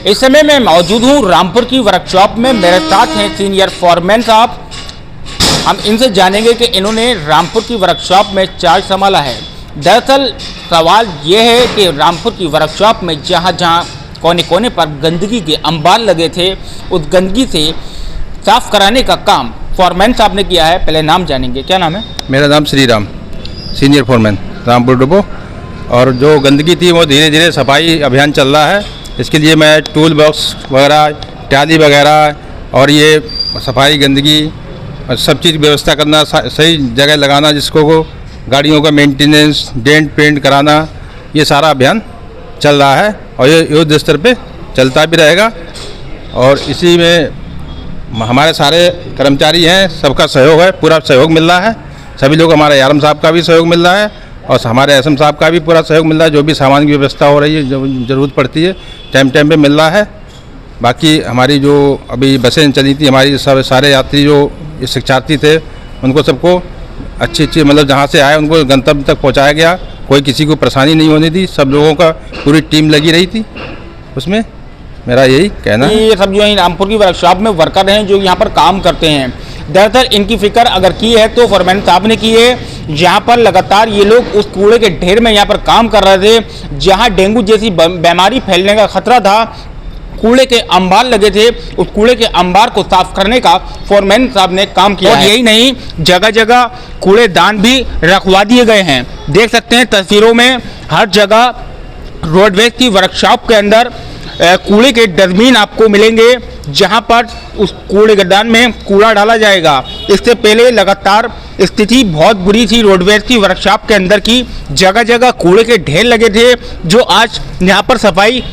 इस समय मैं मौजूद हूँ रामपुर की वर्कशॉप में। मेरे साथ हैं सीनियर फॉरमैन साहब। हम इनसे जानेंगे कि इन्होंने रामपुर की वर्कशॉप में चार्ज संभाला है। दरअसल सवाल ये है कि रामपुर की वर्कशॉप में जहाँ जहाँ कोने कोने पर गंदगी के अंबार लगे थे, उस गंदगी से साफ कराने का काम फॉरमैन साहब ने किया है। पहले नाम जानेंगे, क्या नाम है? मेरा नाम Shriram, senior foreman Rampur depot. और जो गंदगी थी वो धीरे धीरे सफाई अभियान चल रहा है। इसके लिए मैं टूल बॉक्स वगैरह, ट्राली वगैरह और ये सफाई गंदगी और सब चीज़ व्यवस्था करना, सही जगह लगाना, जिसको को गाड़ियों का मेंटेनेंस, डेंट पेंट कराना, ये सारा अभियान चल रहा है और ये युद्ध स्तर पे चलता भी रहेगा। और इसी में हमारे सारे कर्मचारी हैं, सबका सहयोग है, पूरा सहयोग मिल रहा है। सभी लोग, हमारे आरएम साहब का भी सहयोग मिल रहा है और हमारे एसएम साहब का भी पूरा सहयोग मिल रहा है। जो भी सामान की व्यवस्था हो रही है, जो ज़रूरत पड़ती है, टाइम टाइम पे मिल रहा है। बाकी हमारी जो अभी बसें चली थी, हमारी सब सारे यात्री जो शिक्षार्थी थे, उनको सबको अच्छी मतलब जहाँ से आए उनको गंतव्य तक पहुँचाया गया। कोई किसी को परेशानी नहीं होनी थी, सब लोगों का पूरी टीम लगी रही थी उसमें। मेरा यही कहना है। ये सब जो है रामपुर की वर्कशॉप में वर्कर हैं जो यहाँ पर काम करते हैं। दरअसल इनकी फिक्र अगर की है तो फॉरमैन साहब ने की है। जहाँ पर लगातार ये लोग उस कूड़े के ढेर में यहाँ पर काम कर रहे थे, जहाँ डेंगू जैसी बीमारी फैलने का खतरा था, कूड़े के अंबार लगे थे, उस कूड़े के अंबार को साफ करने का फॉरमैन साहब ने काम किया। और यही नहीं, जगह जगह कूड़ेदान भी रखवा दिए गए हैं। देख सकते हैं तस्वीरों में, हर जगह रोडवेज की वर्कशॉप के अंदर कूड़े के डस्टबिन आपको मिलेंगे, जहां पर उस कूड़ेदान में कूड़ा डाला जाएगा। इससे पहले लगातार स्थिति बहुत बुरी थी रोडवेज की वर्कशॉप के अंदर की। जगह जगह कूड़े के ढेर लगे थे, जो आज यहाँ पर सफाई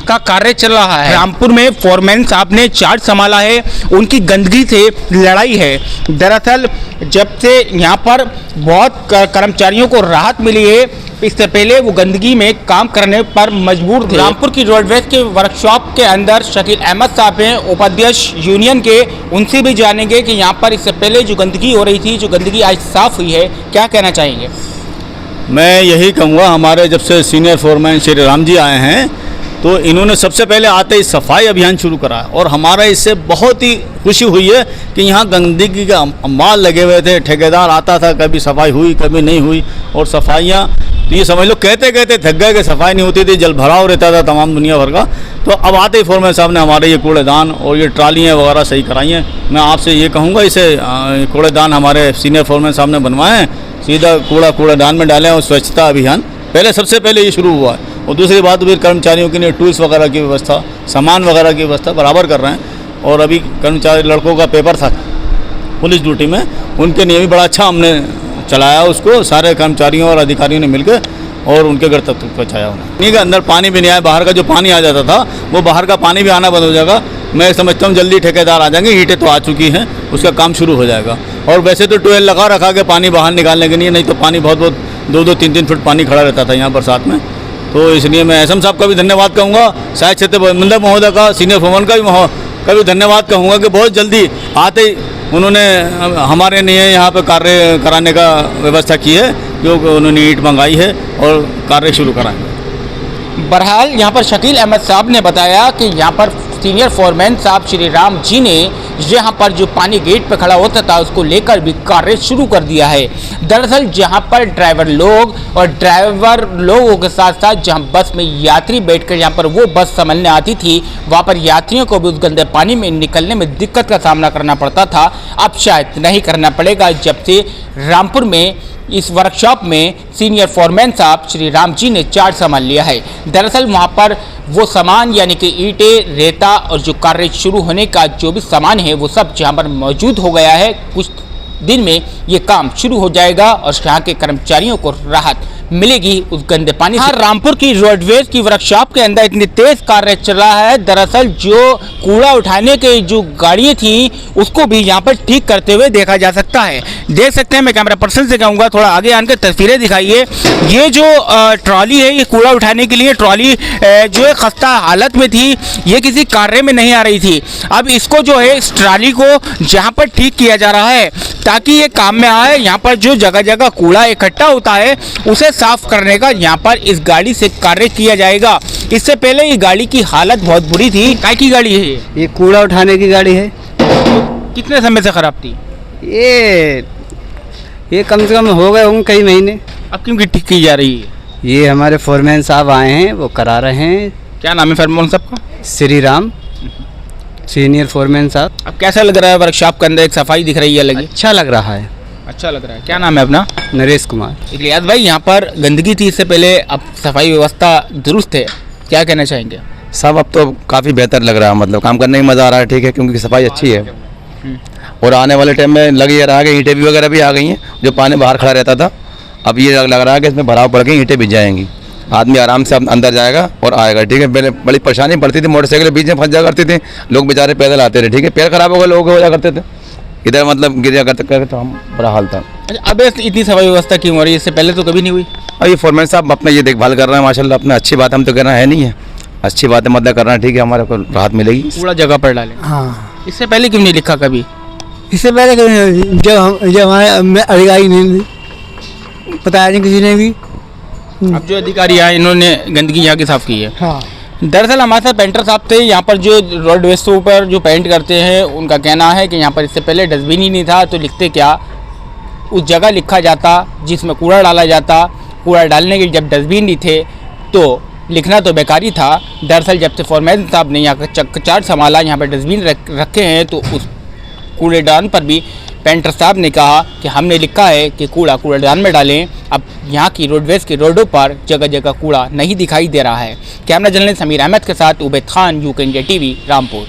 का कार्य चल रहा है। रामपुर में फॉरमैन साहब ने चार्ज संभाला है, उनकी गंदगी से लड़ाई है। दरअसल जब से यहाँ पर बहुत कर्मचारियों को राहत मिली है, इससे पहले वो गंदगी में काम करने पर मजबूर थे। रामपुर की रोडवेज के वर्कशॉप के अंदर शकील अहमद साहब हैं, उपाध्यक्ष यूनियन के। उनसे भी जानेंगे कि यहाँ पर इससे पहले जो गंदगी हो रही थी, जो गंदगी आज साफ हुई है, क्या कहना चाहेंगे? मैं यही कहूँगा, हमारे जब से सीनियर फोरमैन श्री राम जी आए हैं तो इन्होंने सबसे पहले आते ही सफाई अभियान शुरू करा और हमारा इससे बहुत ही खुशी हुई है कि यहाँ गंदगी का अंबार लगे हुए थे। ठेकेदार आता था, कभी सफाई हुई कभी नहीं हुई। और सफाइयाँ तो ये समझ लो कहते कहते थक गए कि सफाई नहीं होती थी, जल भराव रहता था तमाम दुनिया भर का। तो अब आते ही फॉरमैन साहब ने हमारे ये कूड़ेदान और ये ट्रालियाँ वगैरह सही कराई हैं। मैं आपसे ये कहूँगा, इसे कूड़ेदान हमारे सीनियर फॉरमैन साहब ने बनवाए हैं, सीधा कूड़ेदान में डालें। और स्वच्छता अभियान पहले सबसे पहले ये शुरू हुआ है। और दूसरी बात, फिर कर्मचारियों के लिए टूल्स वगैरह की व्यवस्था, सामान वगैरह की व्यवस्था बराबर कर रहे हैं। और अभी कर्मचारी लड़कों का पेपर था पुलिस ड्यूटी में, उनके लिए भी बड़ा अच्छा हमने चलाया उसको, सारे कर्मचारियों और अधिकारियों ने मिलकर, और उनके घर तक पहुँचाया उन्हें। इन्हीं के अंदर पानी भी नहीं आया, बाहर का जो पानी आ जाता था वो बाहर का पानी भी आना बंद हो जाएगा। मैं समझता हूँ जल्दी ठेकेदार आ जाएंगे, हीटें तो आ चुकी हैं, उसका काम शुरू हो जाएगा। और वैसे तो ट्यूबवेल लगा रखा के पानी बाहर निकालने के लिए, नहीं तो पानी बहुत 2-3 फुट पानी खड़ा रहता था यहाँ बरसात में। तो इसलिए मैं एसएम साहब का भी धन्यवाद कहूँगा, सहायक क्षेत्र मंडल महोदय का, सीनियर फोरमैन का भी धन्यवाद कहूँगा कि बहुत जल्दी आते ही उन्होंने हमारे लिए यहाँ पर कार्य कराने का व्यवस्था की है, जो उन्होंने ईंट मंगाई है और कार्य शुरू कराएंगे। बहरहाल यहाँ पर शकील अहमद साहब ने बताया कि यहाँ पर सीनियर फॉरमैन साहब श्री राम जी ने यहाँ पर जो पानी गेट पर खड़ा होता था उसको लेकर भी कार्य शुरू कर दिया है। दरअसल जहाँ पर ड्राइवर लोगों के साथ साथ जहाँ बस में यात्री बैठकर यहाँ पर वो बस संभलने आती थी, वहाँ पर यात्रियों को भी उस गंदे पानी में निकलने में दिक्कत का सामना करना पड़ता था। अब शायद नहीं करना पड़ेगा, जब से रामपुर में इस वर्कशॉप में सीनियर फॉरमैन साहब श्री राम जी ने चार्ज संभाल लिया है। दरअसल वहाँ पर वो सामान यानी कि ईंटें, रेता और जो कार्य शुरू होने का जो भी सामान है वो सब यहाँ पर मौजूद हो गया है। कुछ दिन में ये काम शुरू हो जाएगा और यहाँ के कर्मचारियों को राहत मिलेगी उस गंदे पानी से। रामपुर की रोडवेज की वर्कशॉप के अंदर इतनी तेज कार्य चल रहा है। दरअसल जो कूड़ा उठाने के जो गाड़ियां थी उसको भी यहाँ पर ठीक करते हुए देखा जा सकता है। देख सकते हैं, मैं कैमरा पर्सन से कहूँगा थोड़ा आगे आकर तस्वीरें दिखाइए। ये जो ट्रॉली है, ये कूड़ा उठाने के लिए ट्रॉली जो है खस्ता हालत में थी, ये किसी कार्य में नहीं आ रही थी। अब इसको जो है इस ट्रॉली को जहाँ पर ठीक किया जा रहा है ताकि ये काम में आए। यहाँ पर जो जगह जगह कूड़ा इकट्ठा होता है उसे साफ करने का यहाँ पर इस गाड़ी से कार्य किया जाएगा। इससे पहले ये गाड़ी की हालत बहुत बुरी थी। काय की गाड़ी है ये कूड़ा उठाने की गाड़ी है। कितने समय से खराब थी? ये कम से कम हो गए होंगे कई महीने। अब क्यों ठीक की जा रही है? ये हमारे फोरमैन साहब आए हैं, वो करा रहे हैं। क्या नाम है फोरमैन साहब का? श्री राम, सीनियर फोरमैन साहब। अब कैसा लग रहा है वर्कशॉप के अंदर एक सफाई दिख रही है लगी? अच्छा लग रहा है। अच्छा लग रहा है। क्या नाम है अपना? नरेश कुमार। इलियास भाई, यहाँ पर गंदगी थी इससे पहले, अब सफाई व्यवस्था दुरुस्त है, क्या कहना चाहेंगे? सब अब तो काफ़ी बेहतर लग रहा है, मतलब काम करने में मज़ा आ रहा है, ठीक है, क्योंकि सफाई अच्छी है। और आने वाले टाइम में लग ये रहा है कि ईंटें भी वगैरह भी आ गई हैं, जो पानी बाहर खड़ा रहता था अब ये लग रहा है कि इसमें भराव पड़ के ईंटें बिछ जाएंगी, आदमी आराम से अंदर जाएगा और आएगा, ठीक है। पहले बड़ी परेशानी पड़ती थी, मोटरसाइकिल बीच में फंस जा करती थी, लोग बेचारे पैदल आते थे, ठीक है, पैर खराब हो गए, लोग हो जा करते थे इधर, मतलब गिर जा करते तो हम बड़ा हाल था। अच्छा, अब इतनी सफाई व्यवस्था क्यों हो रही है? इससे पहले तो कभी नहीं हुई। और ये फोरमैन साहब अपना ये देखभाल कर रहे हैं माशाल्लाह, अपना अच्छी बात हम तो कहना है नहीं है, अच्छी बात है, मतलब कर रहे हैं, ठीक है, हमारे को राहत मिलेगी। कूड़ा जगह पर डालें। हाँ, इससे पहले क्यों नहीं लिखा कभी? इससे पहले जब हमारे अधिकारी नहीं बताया नहीं किसी ने भी। अब जो अधिकारी आए इन्होंने गंदगी यहाँ की साफ की है। हाँ, दरअसल हमारे साथ पेंटर साहब थे यहाँ पर, जो रोड वेस्ट पर जो पेंट करते हैं, उनका कहना है कि यहाँ पर इससे पहले डस्टबिन ही नहीं था, तो लिखते क्या, उस जगह लिखा जाता जिसमें कूड़ा डाला जाता, कूड़ा डालने के जब डस्टबिन नहीं थे तो लिखना तो बेकारी था। दरअसल जब से फोरमैन साहब ने यहाँ का चक्काजाम संभाला, यहाँ पर डस्टबिन रखे हैं, तो उस कूड़ेदान पर भी पेंटर साहब ने कहा कि हमने लिखा है कि कूड़ा कूड़ेदान में डालें। अब यहाँ की रोडवेज की रोडों पर जगह जगह कूड़ा नहीं दिखाई दे रहा है। कैमरा जर्नलिस्ट समीर अहमद के साथ Ubaid Khan, UK India TV, Rampur.